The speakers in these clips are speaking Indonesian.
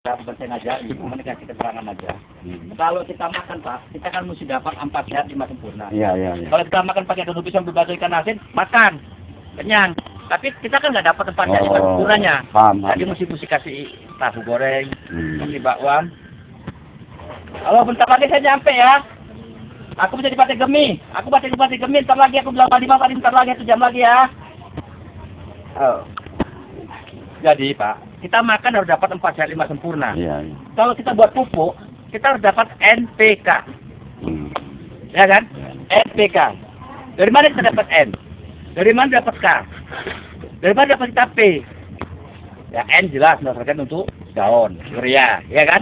bukan saya ngajari, cuma kasih keterangan aja. Kalau kita makan Pak, kita kan mesti dapat 4 sehat 5 sempurna. Iya. Kalau kita makan pakai daun pisang berbagai ikan asin, makan, kenyang. Tapi kita kan nggak dapat 4 sehat 5 sempurnanya. Paham. Jadi mesti kasih tahu goreng, kasih bakwan. Halo, bentar lagi saya nyampe ya. Aku bisa di Pati Gemi. Aku di Pati Gemi. Ntar lagi aku bilang 5 tadi, ntar lagi 1 jam lagi ya. Oh. Jadi Pak, kita makan harus dapat 4 sehat 5 sempurna. Iya. Kalau kita buat pupuk, kita harus dapat NPK. Ya kan? NPK. Dari mana kita dapat N? Dari mana dapat K? Dari mana dapat kita P? Ya N jelas berdasarkan untuk daun, urea, ya kan?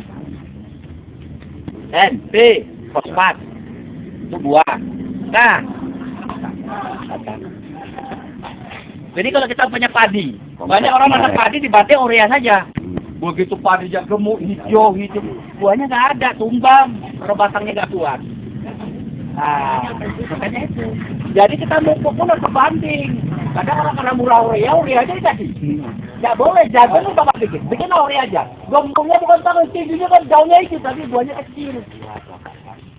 N, P, fosfat, itu buah. K, kacang. Jadi kalau kita punya padi, banyak orang masak padi dibanting urea saja. Begitu padinya gemuk, hijau, buahnya nggak ada, tumbang, batangnya nggak kuat. Nah, makanya itu. Jadi kita pupuk pun harus banding. Kadang orang karena murah urea aja dikasih. Nggak boleh, jagung itu bakal bikin urea aja. Gembungnya bukan tangan, tingginya kan daunnya itu, tapi buahnya kecil.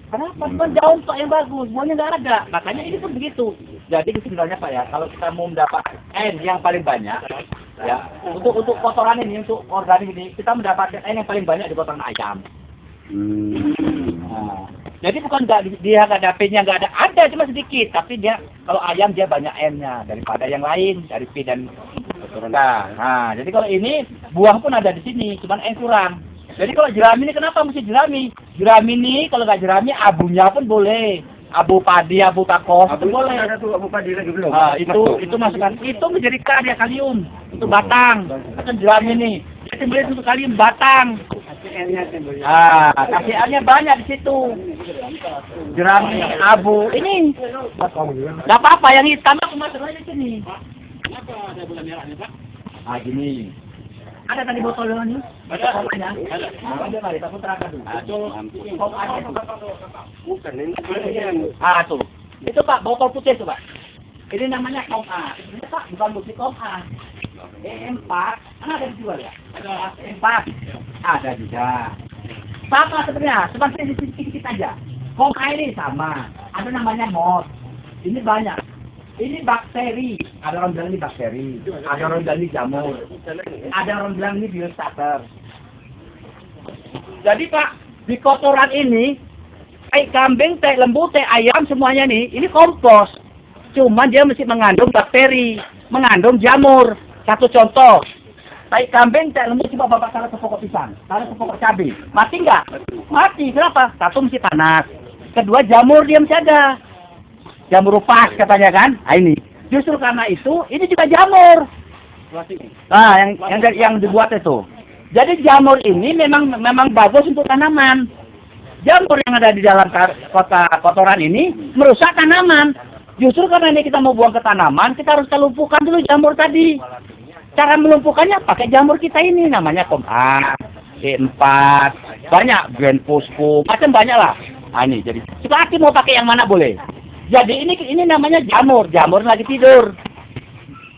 Kenapa? Kan daun kok yang bagus, buahnya nggak ada. Makanya ini pun begitu. Jadi sebenarnya Pak ya, kalau kita mau mendapat N yang paling banyak, ya untuk kotoran ini, untuk organik ini, kita mendapatkan N yang paling banyak di kotoran ayam. Nah, jadi bukan dia nggak ada P-nya, nggak ada cuma sedikit, tapi dia kalau ayam dia banyak N-nya daripada yang lain, dari P dan kotoran. Nah, jadi kalau ini buah pun ada di sini, cuma N kurang. Jadi kalau jerami ini kenapa mesti jerami? Jerami ini kalau nggak jerami abunya pun boleh. Abu padi, abu takos, itu boleh. Ada tuh abu padi lagi belum? Nah, itu masukkan. Itu menjadi K dia kalium. Itu batang. Itu jerami ini. Dia timbulin untuk kalium batang. Kasihannya banyak di situ. Jerami, abu. Ini. Enggak apa-apa, yang hitam aku masuk aja sini. Kenapa ada gula merahnya, Pak? Gini. Ada tadi botolnya nih? Ada. Ada mari, aku terangkan dulu. Bukan ini. Tuh. Itu Pak, botol putih tuh Pak. Ini namanya Kom A. Ini Pak, bukan bukti Kom A. E4, kan ada dijual ya? Ada E4. Ada juga. Sama sebenarnya, cuma sedikit aja. Kom A ini sama. Ada namanya MOS. Ini banyak. Ini bakteri, ada orang bilang ini bakteri, ada orang bilang ini jamur, ada orang bilang ini biostarter. Jadi Pak, di kotoran ini, tai kambing, tai lembu, tai ayam semuanya nih, ini kompos. Cuma dia mesti mengandung bakteri, mengandung jamur. Satu contoh, tai kambing, tai lembu coba bapak taruh ke pokok pisang, taruh ke pokok cabai, mati nggak? Mati, kenapa? Satu mesti panas, kedua jamur dia mesti ada. Jamur upas katanya kan? Ini. Justru karena itu, ini juga jamur. Nah, yang dibuat itu. Jadi jamur ini memang bagus untuk tanaman. Jamur yang ada di dalam kotoran ini merusak tanaman. Justru karena ini kita mau buang ke tanaman, kita harus lumpuhkan dulu jamur tadi. Cara melumpuhkannya pakai jamur kita ini, namanya Kom A, E4, banyak, Grand Fosfo, macam banyak lah. Ini jadi. Sekarang mau pakai yang mana boleh. Jadi ini namanya jamur lagi tidur,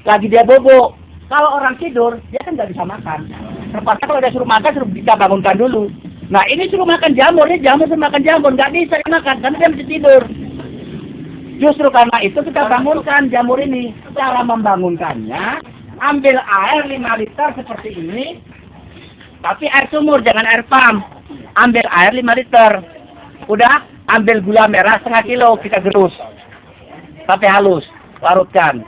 lagi dia bobo. Kalau orang tidur, dia kan nggak bisa makan. Terpaksa kalau dia suruh makan, suruh kita bangunkan dulu. Nah ini suruh makan jamur, suruh makan jamur, nggak bisa dimakan karena dia mesti tidur. Justru karena itu kita bangunkan jamur ini. Cara membangunkannya, ambil air 5 liter seperti ini, tapi air sumur, jangan air pump. Ambil air 5 liter, udah. Ambil gula merah 0,5 kilo, kita gerus sampai halus, larutkan.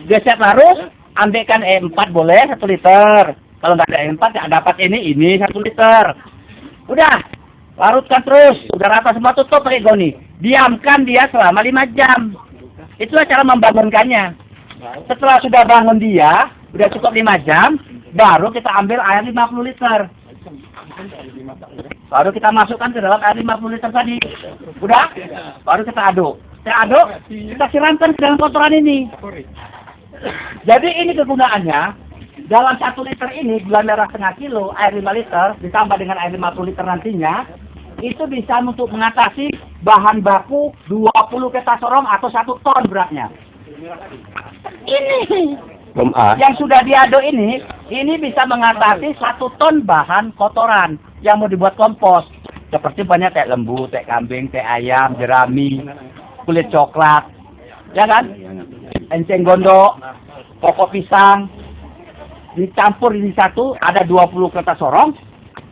Dia siap larut, ambilkan E4 boleh 1 liter. Kalau nggak ada E4, ya dapat ini 1 liter. Udah, larutkan terus. Udah rata semua, tutup pakai goni. Diamkan dia selama 5 jam. Itulah cara membangunkannya. Setelah sudah bangun dia, udah cukup 5 jam, baru kita ambil air 50 liter. Baru kita masukkan ke dalam air 50 liter tadi. Udah? Baru kita aduk. Kita siramkan ke dalam kotoran ini. Jadi ini kegunaannya. Dalam 1 liter ini, gula merah 0,5 kilo, air 5 liter, ditambah dengan air 50 liter nantinya, itu bisa untuk mengatasi bahan baku 20 keta sorong atau 1 ton beratnya. Ini Yang sudah diaduk ini bisa mengatasi 1 ton bahan kotoran yang mau dibuat kompos. Seperti banyak teh lembu, teh kambing, teh ayam, jerami, kulit coklat, ya kan? Enceng gondok, pokok pisang, dicampur ini satu, ada 20 kertas sorong,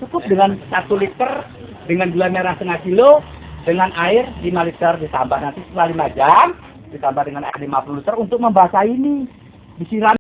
cukup dengan 1 liter, dengan gula merah setengah kilo, dengan air 5 liter, ditambah nanti setelah 5 jam, ditambah dengan air 50 liter untuk membasahi ini, disiram.